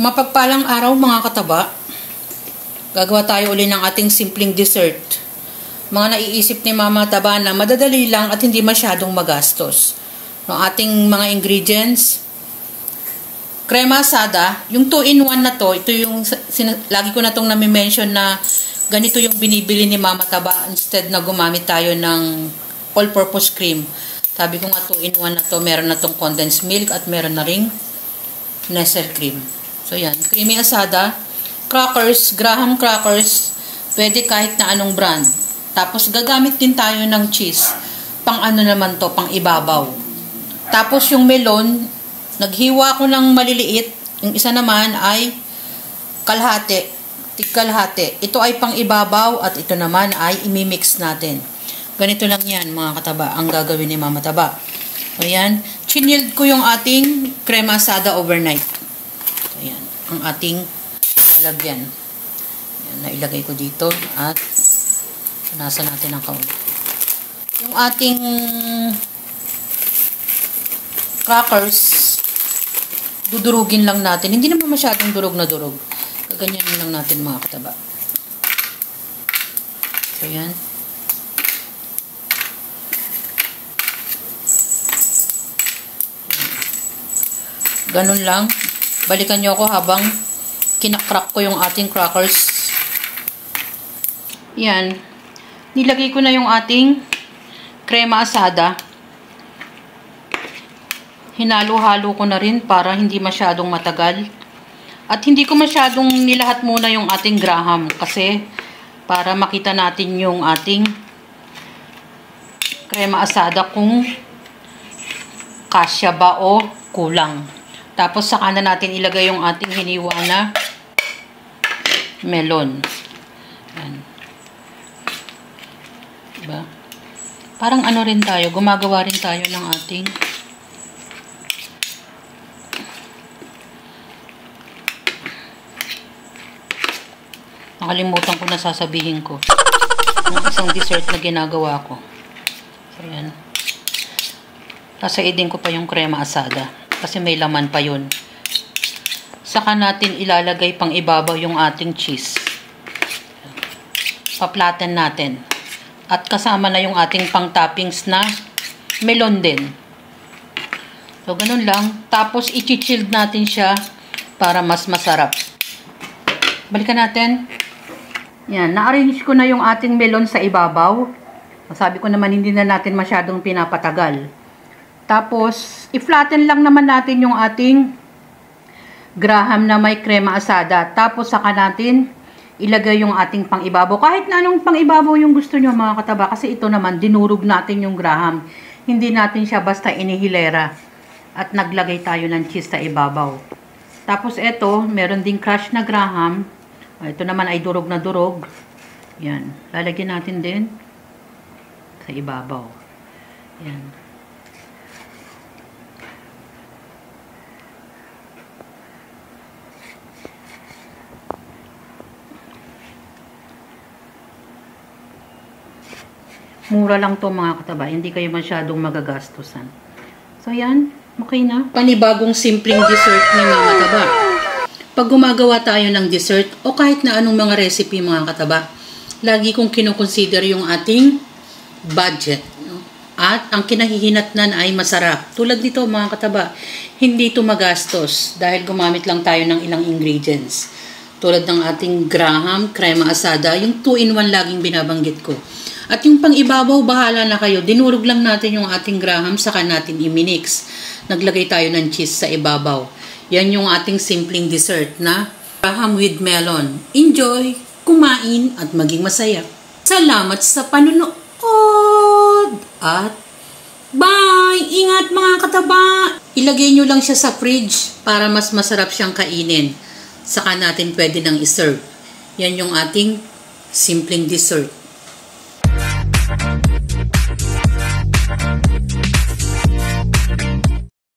Mapagpalang araw mga kataba. Gagawa tayo uli ng ating simpleng dessert. Mga naiisip ni Mama Taba na madadali lang at hindi masyadong magastos. Ang ating mga ingredients, crema asada, yung 2-in-1 na to, ito yung lagi ko na tong nami-mention na ganito yung binibili ni Mama Taba instead na gumamit tayo ng all-purpose cream. Sabi ko nga 2-in-1 na to, meron na tong condensed milk at meron na ring Nestle cream. So yan, creamy asada, crackers, Graham crackers, pwede kahit na anong brand. Tapos gagamit din tayo ng cheese. Pang ano naman to, pang ibabaw. Tapos yung melon, naghiwa ko ng maliliit. Yung isa naman ay kalahati, tig-kalahati. Ito ay pang ibabaw at ito naman ay imimix natin. Ganito lang yan mga kataba, ang gagawin ni Mama Taba. Ayan, chinilled ko yung ating crema asada overnight. Ayan, ang ating lalagyan. Ayan, nailagay ko dito at punasan natin ang kaunti. Yung ating crackers, dudurugin lang natin. Hindi naman masyadong durog na durog. Kaganyan lang natin mga kataba. So, ayan. Ganun lang. Balikan nyo ako habang kinakrak ko yung ating crackers. Yan. Nilagay ko na yung ating crema asada. Hinalo-halo ko na rin para hindi masyadong matagal. At hindi ko masyadong nilahat muna yung ating Graham kasi para makita natin yung ating crema asada kung kasya ba o kulang. Tapos saka na natin ilagay yung ating hiniwa na melon. Yan. Diba? Parang ano rin tayo, gumagawa rin tayo ng ating nakalimutan ko na sasabihin ko. Ng isang dessert na ginagawa ko. So, yan. Sasaidin ko pa yung crema asada. Kasi may laman pa yun. Saka natin ilalagay pang ibabaw yung ating cheese. Paplaten natin. At kasama na yung ating pang toppings na melon din. So, ganun lang. Tapos, i-chilled natin siya para mas masarap. Balikan natin. Yan. Na-arrange ko na yung ating melon sa ibabaw. Sabi ko naman, hindi na natin masyadong pinapatagal. Tapos, i-flatten lang naman natin yung ating Graham na may crema asada. Tapos, saka natin ilagay yung ating pang-ibabaw. Kahit na anong pang-ibabaw yung gusto nyo mga kataba. Kasi ito naman, dinurog natin yung Graham. Hindi natin siya basta inihilera. At naglagay tayo ng cheese sa ibabaw. Tapos, ito, meron ding crush na Graham. Ito naman ay durog na durog. Yan. Lalagyan natin din sa ibabaw. Yan. Mura lang to mga kataba. Hindi kayo masyadong magagastusan. So, yan. Okay na. Panibagong simpleng dessert ni Mama Taba. Pag gumagawa tayo ng dessert o kahit na anong mga recipe mga kataba, lagi kong kinoconsider yung ating budget. No? At ang kinahihinatnan ay masarap. Tulad nito mga kataba, hindi ito magastos dahil gumamit lang tayo ng ilang ingredients. Tulad ng ating Graham, crema asada, yung 2-in-1 laging binabanggit ko. At yung pang-ibabaw, bahala na kayo. Dinurog lang natin yung ating Graham, saka natin i-mix. Naglagay tayo ng cheese sa ibabaw. Yan yung ating simpleng dessert na Graham with melon. Enjoy, kumain, at maging masaya. Salamat sa panunood! At bye! Ingat mga kataba! Ilagay nyo lang siya sa fridge para mas masarap siyang kainin. Saka natin pwede nang iserve. Yan yung ating simpleng dessert.